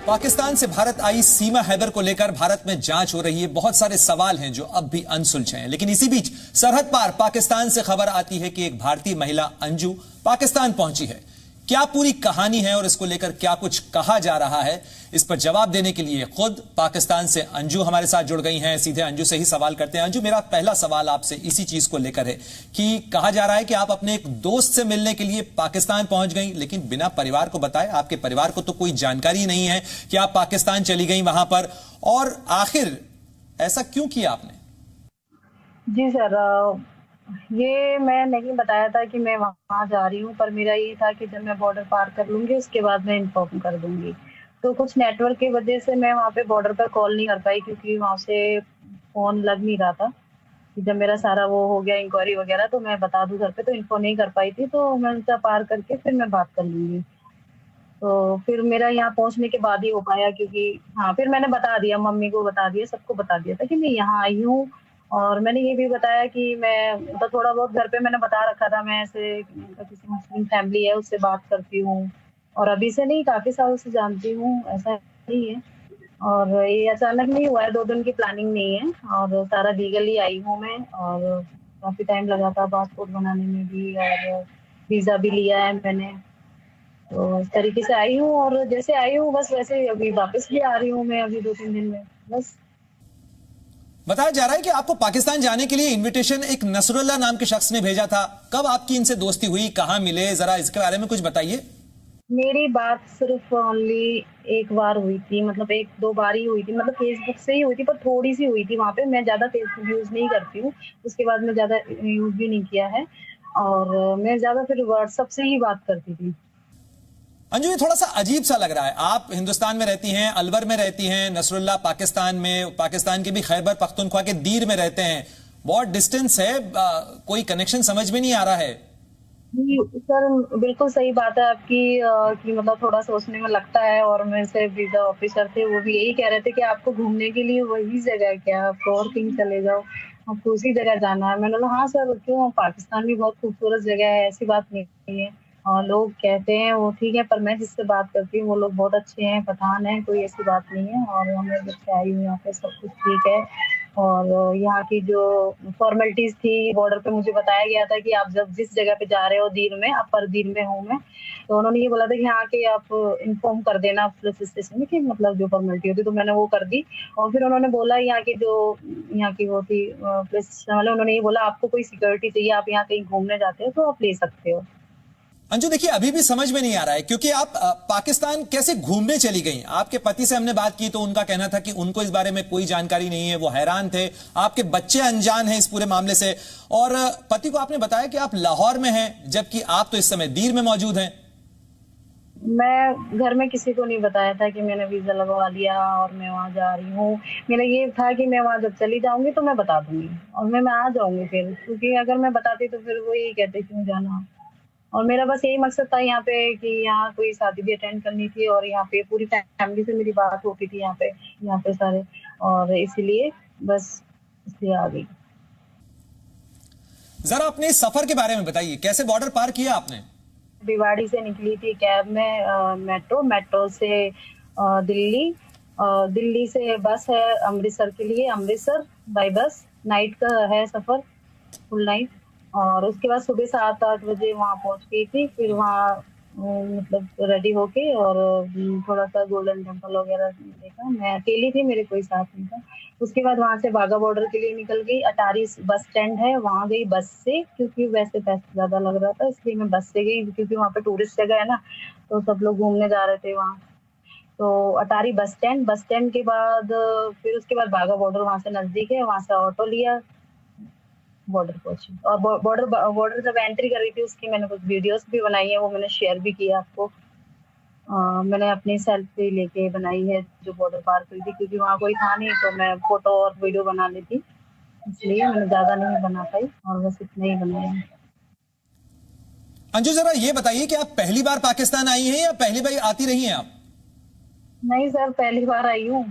पाकिस्तान से भारत आई सीमा हैदर को लेकर भारत में जांच हो रही है। बहुत सारे सवाल हैं जो अब भी अनसुलझे हैं। लेकिन इसी बीच सरहद पार पाकिस्तान से खबर आती है कि एक भारतीय महिला अंजू पाकिस्तान पहुंची है। क्या पूरी कहानी है और इसको लेकर क्या कुछ कहा जा रहा है, इस पर जवाब देने के लिए खुद पाकिस्तान से अंजू हमारे साथ जुड़ गई हैं। सीधे अंजू से ही सवाल करते हैं। अंजू, मेरा पहला सवाल आपसे इसी चीज को लेकर है कि कहा जा रहा है कि आप अपने एक दोस्त से मिलने के लिए पाकिस्तान पहुंच गई, लेकिन बिना परिवार को बताए। आपके परिवार को तो कोई जानकारी नहीं है कि आप पाकिस्तान चली गई वहां पर, और आखिर ऐसा क्यों किया आपने? जी सर, ये मैं नहीं बताया था कि मैं वहाँ जा रही हूँ, पर मेरा ये था कि जब मैं बॉर्डर पार कर लूंगी उसके बाद मैं इन्फॉर्म कर दूंगी। तो कुछ नेटवर्क की वजह से मैं वहाँ पे बॉर्डर पर कॉल नहीं कर पाई, क्योंकि वहाँ से फोन लग नहीं रहा था। जब मेरा सारा वो हो गया इंक्वायरी वगैरह, तो मैं बता दूं घर पे, तो इन्फॉर्म नहीं कर पाई थी। तो मैं उनसे पार करके फिर मैं बात कर लूंगी। तो फिर मेरा यहाँ पहुंचने के बाद ही हो पाया, क्योंकि हाँ, फिर मैंने बता दिया, मम्मी को बता दिया, सबको बता दिया था कि मैं यहाँ आई हूँ। और मैंने ये भी बताया कि मैं मतलब थोड़ा बहुत घर पे मैंने बता रखा था, मैं ऐसे किसी मुस्लिम फैमिली है उससे बात करती हूँ, और अभी से नहीं काफी सालों से जानती हूँ, ऐसा नहीं है। और ये अचानक नहीं हुआ है, 2 दिन की प्लानिंग नहीं है, और सारा लीगली आई हूँ मैं। और काफी टाइम लगा था पासपोर्ट बनाने में भी, और वीजा भी लिया है मैंने। तो इस तरीके से आई हूँ, और जैसे आई हूँ बस वैसे अभी वापस भी आ रही हूँ मैं, अभी 2-3 दिन में बस। बताया जा रहा है कि आपको पाकिस्तान जाने के लिए इनविटेशन एक नसरुल्लाह नाम के शख्स ने भेजा था। कब आपकी इनसे दोस्ती हुई, कहां मिले, जरा इसके बारे में कुछ बताइए। मेरी बात सिर्फ ओनली एक बार हुई थी, मतलब 1-2 बार ही हुई थी, मतलब फेसबुक से ही हुई थी, पर थोड़ी सी हुई थी वहां पे। मैं ज्यादा फेसबुक यूज नहीं करती हूँ, उसके बाद मैं ज्यादा यूज भी नहीं किया है, और मैं ज्यादा फिर व्हाट्सएप से ही बात करती थी। अंजू, ये थोड़ा सा अजीब सा लग रहा है। आप हिंदुस्तान में रहती हैं, अलवर में रहती हैं, नसरुल्लाह पाकिस्तान में, पाकिस्तान के भी खैबर पख्तूनख्वा के दीर में रहते हैं। बहुत डिस्टेंस है, कोई कनेक्शन समझ में नहीं आ रहा है। जी सर, बिल्कुल सही बात है आपकी, कि मतलब थोड़ा सोचने में लगता है। और मेरे से वीजा ऑफिसर थे, वो भी यही कह रहे थे कि आपको घूमने के लिए वही जगह है क्या, आप और कहीं चले जाओ, आपको उसी जगह जाना है। मैंने बोला हाँ सर, क्यों, पाकिस्तान भी बहुत खूबसूरत जगह है, ऐसी बात नहीं है। और लोग कहते हैं वो ठीक है, पर मैं जिससे बात करती हूँ वो लोग बहुत अच्छे हैं, पठान है, कोई ऐसी बात नहीं है। और हमें जब से आई हूँ यहाँ पे सब कुछ ठीक है। और यहाँ की जो फॉर्मेलिटीज थी बॉर्डर पे, मुझे बताया गया था कि आप जब जिस जगह पे जा रहे हो, दीर में, अपर दीर में हूँ मैं, तो उन्होंने ये बोला था कि यहाँ के आप इन्फॉर्म कर देना पुलिस स्टेशन में कि मतलब जो फॉर्मेलिटी होती। तो मैंने वो कर दी। और फिर उन्होंने बोला, यहाँ की वो थी पुलिस स्टेशन वाले, उन्होंने ये बोला आपको कोई सिक्योरिटी चाहिए, आप यहाँ कहीं घूमने जाते हो तो आप ले सकते हो। अंजू देखिए, अभी भी समझ में नहीं आ रहा है, क्योंकि आप पाकिस्तान कैसे घूमने चली गई? आपके पति से हमने बात की तो उनका कहना था कि उनको इस बारे में कोई जानकारी नहीं है, वो हैरान थे। आपके बच्चे अनजान हैं इस पूरे मामले से, और पति को आपने बताया कि आप लाहौर में हैं, जबकि आप तो इस समय दीर में मौजूद हैं। मैं घर में किसी को नहीं बताया था कि मैंने वीजा लगवा लिया और मैं वहाँ जा रही हूँ। मेरा ये था कि मैं वहाँ जब चली जाऊंगी तो मैं बता दूंगी, और मैं आ जाऊंगी फिर, क्योंकि अगर मैं बताती तो फिर वो यही कहते क्यों जाना। और मेरा बस यही मकसद था यहाँ पे कि यहाँ कोई शादी भी अटेंड करनी थी, और यहाँ पे पूरी फैमिली से मेरी बात होती थी यहाँ पे सारे, और इसीलिए बस इसलिए आ गई। जरा अपने सफर के बारे में बताइए, कैसे बॉर्डर पार किया आपने? भिवाड़ी से निकली थी कैब में, मेट्रो से दिल्ली, दिल्ली से बस है अमृतसर के लिए, अमृतसर बाई बस। नाइट का है सफर, फुल नाइट। और उसके बाद सुबह 7-8 बजे वहाँ पहुंच गई थी। फिर वहाँ मतलब रेडी होके, और थोड़ा सा गोल्डन टेम्पल वगैरह देखा। मैं अकेली थी, मेरे कोई साथ नहीं था। उसके बाद वहां से बाघा बॉर्डर के लिए निकल गई। अटारी बस स्टैंड है, वहां गई बस से, क्योंकि वैसे पैसा ज्यादा लग रहा था, इसलिए मैं बस से गई, क्योंकि वहां पे टूरिस्ट जगह है ना, तो सब लोग घूमने जा रहे थे वहाँ। तो अटारी बस स्टैंड के बाद फिर उसके बाद बाघा बॉर्डर वहां से नजदीक है, वहां से ऑटो लिया, बॉर्डर पहुंची। और बॉर्डर बॉर्डर जब एंट्री कर रही थी उसकी मैंने कुछ वीडियोस भी बनाई है, वो मैंने शेयर भी किया आपको। मैंने अपनी सेल्फी लेके बनाई है जो बॉर्डर पार करी थी, क्योंकि वहाँ कोई था नहीं, तो मैं फोटो और वीडियो बना ली थी, इसलिए मैंने ज्यादा नहीं बना पाई, और बस इतना ही बनाया है। अंजू, जरा ये बताइए कि आप पहली बार पाकिस्तान आई हैं या पहली बार आती रही हैं आप? नहीं सर, पहली बार आई हूँ।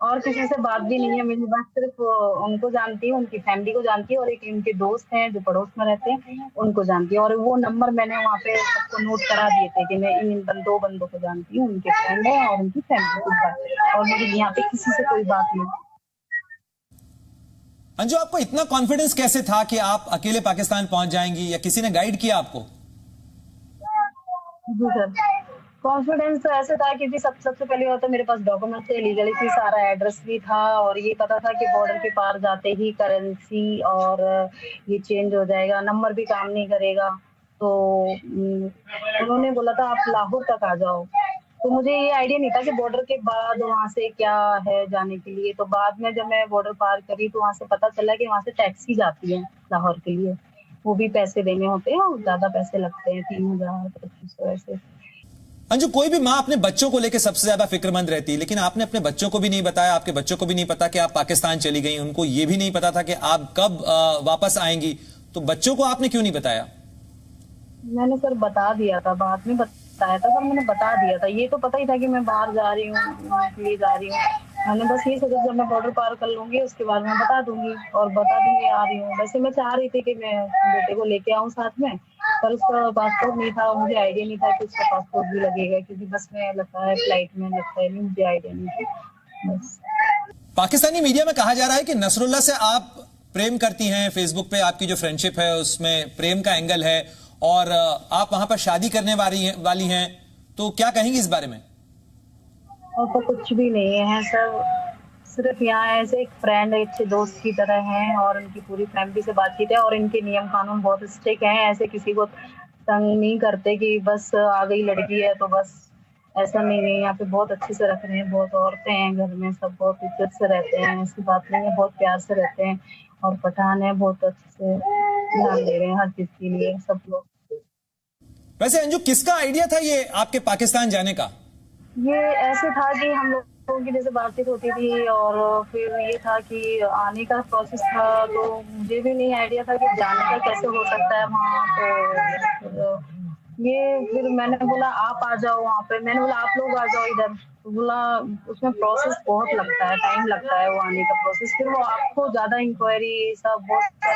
और किसी से बात भी नहीं है मेरी, बस सिर्फ उनको जानती हूँ, उनकी फैमिली को जानती है और एक इनके दोस्त हैं जो पड़ोस में रहते हैं उनको जानती है। और वो नंबर मैंने वहाँ पे सबको नोट करा दिए थे कि मैं इन दो बंदों को जानती हूँ, उनके फ्रेंड है और उनकी फैमिली को, और मेरी यहाँ पे किसी से कोई बात नहीं। अंजू, आपको इतना कॉन्फिडेंस कैसे था कि आप अकेले पाकिस्तान पहुंच जाएंगी, या किसी ने गाइड किया आपको? जी सर, कॉन्फिडेंस तो ऐसे था कि जी सबसे पहले बात तो मेरे पास डॉक्यूमेंट थे, लीगली थी, सारा एड्रेस भी था और ये पता था कि बॉर्डर के पार जाते ही करेंसी और ये चेंज हो जाएगा, नंबर भी काम नहीं करेगा। तो उन्होंने बोला था आप लाहौर तक आ जाओ। तो मुझे ये आइडिया नहीं था कि बॉर्डर के बाद वहाँ से क्या है जाने के लिए। तो बाद में जब मैं बॉर्डर पार करी तो वहाँ से पता चला कि वहाँ से टैक्सी जाती है लाहौर के लिए, वो भी पैसे देने होते हैं और ज्यादा पैसे लगते हैं, 3000 2500 ऐसे। अंजू, कोई भी माँ अपने बच्चों को लेकर सबसे ज्यादा फिक्रमंद रहती है, लेकिन आपने अपने बच्चों को भी नहीं बताया, आपके बच्चों को भी नहीं पता कि आप पाकिस्तान चली गई, उनको ये भी नहीं पता था कि आप कब वापस आएंगी, तो बच्चों को आपने क्यों नहीं बताया? मैंने सर बता दिया था, बाद में बताया था, पर मैंने बता दिया था। ये तो पता ही था कि मैं बाहर जा रही हूँ, इसलिए जा रही हूँ। मैंने बस ये सोचा जब मैं बॉर्डर पार कर लूंगी उसके बाद मैं बता दूंगी और बता दूंगी आ रही हूँ। वैसे मैं चाह रही थी कि मैं बेटे को लेके आऊँ साथ में, पर उसका पासपोर्ट नहीं था, मुझे आइडिया नहीं था कि उसका पासपोर्ट भी लगेगा, क्योंकि बस में लगता है, फ्लाइट में लगता है, नहीं मुझे आइडिया नहीं था बस। पाकिस्तानी मीडिया में कहा जा रहा है कि नसरुल्लाह से आप प्रेम करती हैं, फेसबुक पे आपकी जो फ्रेंडशिप है उसमें प्रेम का एंगल है और आप वहां पर शादी करने वाली हैं, तो क्या कहेंगी इस बारे में? और तो कुछ भी नहीं है सर, सिर्फ यहाँ ऐसे एक फ्रेंड, अच्छे दोस्त की तरह हैं और उनकी पूरी फैमिली से बातचीत है और इनके नियम कानून बहुत स्ट्रिक्ट हैं, ऐसे किसी को तंग नहीं करते कि बस आ गई लड़की है तो बस, ऐसा नहीं है। यहाँ पे बहुत अच्छे से रख रहे हैं, बहुत औरतें हैं घर में, सब बहुत इज्जत से रहते हैं, ऐसी बात नहीं है, बहुत प्यार से रहते हैं और पठान है, बहुत अच्छे से ध्यान दे रहे हैं हर चीज के लिए सब लोग। वैसे अंजू, किसका आइडिया था ये आपके पाकिस्तान जाने का? ये ऐसे था कि हम लोगों की जैसे बातचीत होती थी और फिर ये था कि आने का प्रोसेस था, तो मुझे भी नहीं आइडिया था कि जाने का कैसे हो सकता है वहाँ। तो ये फिर मैंने बोला आप आ जाओ वहाँ पे, मैंने बोला आप लोग आ जाओ इधर, तो बोला उसमें प्रोसेस बहुत लगता है, टाइम लगता है वो आने का प्रोसेस, फिर वो आपको ज्यादा इंक्वायरी सब बहुत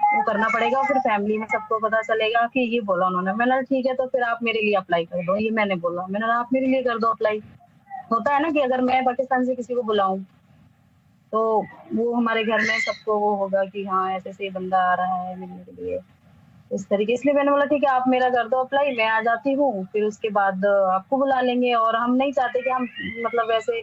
वो करना पड़ेगा, फिर फैमिली में सबको पता चलेगा कि ये बोला उन्होंने। मैंने ठीक है तो फिर आप मेरे लिए अप्लाई कर दो, ये मैंने बोला, मैंने आप मेरे लिए कर दो अप्लाई। होता है ना कि अगर मैं पाकिस्तान से किसी को बुलाऊं तो वो हमारे घर में सबको वो होगा कि हाँ ऐसे ऐसे बंदा आ रहा है मिलने के लिए, इस तरीके। इसलिए मैंने बोला ठीक है आप मेरा कर दो अप्लाई, मैं आ जाती हूँ, फिर उसके बाद आपको बुला लेंगे। और हम नहीं चाहते कि हम मतलब वैसे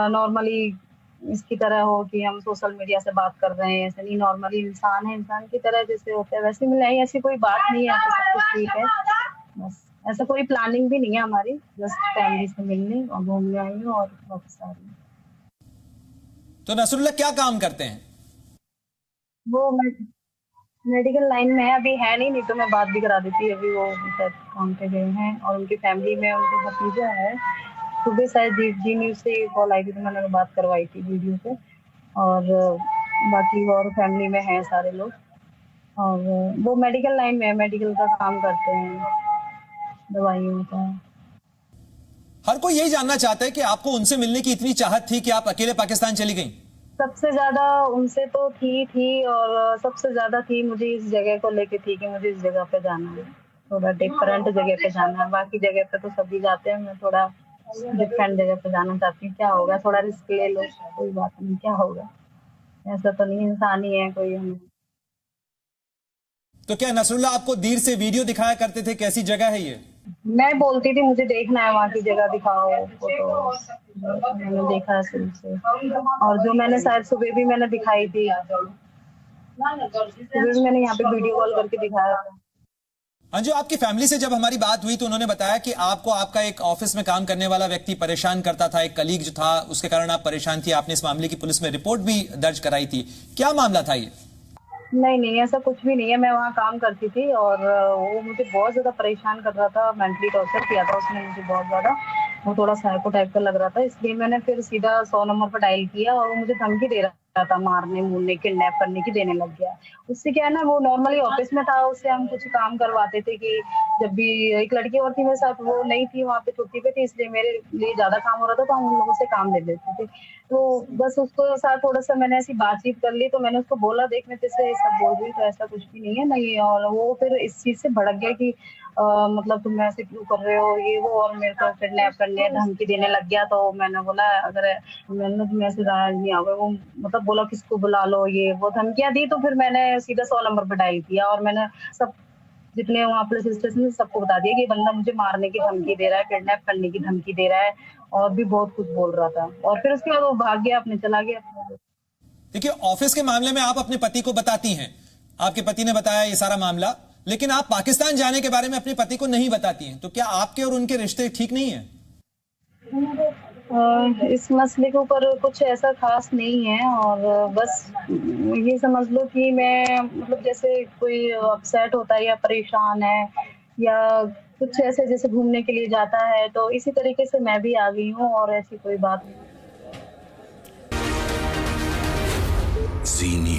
नॉर्मली इसकी तरह हो कि हम सोशल मीडिया से बात कर रहे हैं, ऐसे नहीं, नॉर्मली इंसान है, इंसान की तरह जैसे होते हैं वैसे मिले, ऐसी कोई बात नहीं है, ऐसा सब कुछ ठीक है, बस ऐसा कोई प्लानिंग भी नहीं है हमारी, जस्ट फैमिली से मिलने और घूमने आई हूँ और वापस आ रही हूँ। तो नसरुल्लाह क्या काम करते हैं? वो मेडिकल लाइन में है, अभी है नहीं तो मैं बात भी करा देती, अभी वो शायद काम पे गए हैं और उनकी फैमिली में उनका भतीजा है। सुबह शायद जी न्यूज से कॉल आई थी तो मैंने बात करवाई थी वीडियो से, और बाकी और फैमिली में है सारे लोग, और वो मेडिकल लाइन में है, मेडिकल का काम करते हैं, दवाइयों का। हर कोई यही जानना चाहता है कि आपको उनसे मिलने की इतनी चाहत थी कि आप अकेले पाकिस्तान चली गई? सबसे ज्यादा उनसे तो थी और सबसे ज्यादा थी मुझे इस जगह को लेके थी कि मुझे इस जगह पे जाना है, थोड़ा डिफरेंट जगह पे जाना है। बाकी जगह पे तो सभी जाते हैं, मैं थोड़ा डिफरेंट जगह पे जाना चाहती हूँ। क्या होगा, थोड़ा रिस्क ले लो, कोई बात नहीं, क्या होगा, ऐसा तो नहीं, इंसान ही है कोई हमें। तो क्या नसरुल्लाह आपको दूर से वीडियो दिखाया करते थे कैसी जगह है ये? मैं बोलती थी मुझे देखना है वहाँ की जगह, दिखाओ फोटो, मैंने देखा है शुरू से, और जो मैंने शायद सुबह भी मैंने दिखाई थी, सुबह भी मैंने यहाँ पे वीडियो कॉल करके दिखाया था। अंजू, आपकी फैमिली से जब हमारी बात हुई तो उन्होंने बताया कि आपको आपका एक ऑफिस में काम करने वाला व्यक्ति परेशान करता था, एक कलीग जो था उसके कारण आप परेशान थी, आपने इस मामले की पुलिस में रिपोर्ट भी दर्ज कराई थी, क्या मामला था ये? नहीं ऐसा कुछ भी नहीं है, मैं वहाँ काम करती थी और वो मुझे बहुत ज्यादा परेशान कर रहा था, मेंटली टॉर्चर किया था उसने मुझे बहुत ज्यादा, वो थोड़ा साइको टाइप का लग रहा था, इसलिए मैंने फिर सीधा 100 नंबर पर डायल किया और वो मुझे धमकी दे रहा था, मारने मूरने किडनैप करने की देने लग गया। उससे क्या है ना, वो नॉर्मली ऑफिस में था, उससे हम कुछ काम करवाते थे कि जब भी एक लड़की और थी मेरे साथ, वो नहीं थी वहाँ पे, छुट्टी पे थी, इसलिए मेरे लिए ज्यादा काम हो रहा था तो हम उन लोगों से काम ले लेते थे। तो बस उसको साथ थोड़ा सा मैंने ऐसी बातचीत कर ली, तो मैंने उसको बोला देख मैं तेरे से ये सब बोल रही हूँ तो ऐसा कुछ भी नहीं है नहीं। और वो फिर इस चीज से भड़क गया कि मतलब तुम ऐसे क्यों कर रहे हो ये वो, और मेरे को किडनैप करने धमकी देने लग गया। तो मैंने बोला अगर मैंने तुम ऐसे नहीं आओगे, वो मतलब बोला किसको बुला लो, ये वो धमकियां दी। तो फिर मैंने सीधा 100 नंबर पर डायल किया और मैंने सब जितने वहाँ पुलिस स्टेशन में सबको बता दिया कि ये बंदा मुझे मारने की धमकी दे रहा है, किडनैप करने की धमकी दे रहा है, और भी बहुत कुछ बोल रहा था। और फिर उसके बाद वो भाग गया, अपने चला गया। देखिए, ऑफिस के मामले में आप अपने पति को बताती हैं, आपके पति ने बताया ये सारा मामला, लेकिन आप पाकिस्तान जाने के बारे में अपने पति को नहीं बताती हैं, तो क्या आपके और उनके रिश्ते ठीक नहीं है? इस मसले के ऊपर कुछ ऐसा खास नहीं है, और बस ये समझ लो कि मैं मतलब जैसे कोई अपसेट होता है या परेशान है या कुछ ऐसे जैसे घूमने के लिए जाता है, तो इसी तरीके से मैं भी आ गई हूँ, और ऐसी कोई बात नहीं। Zee News.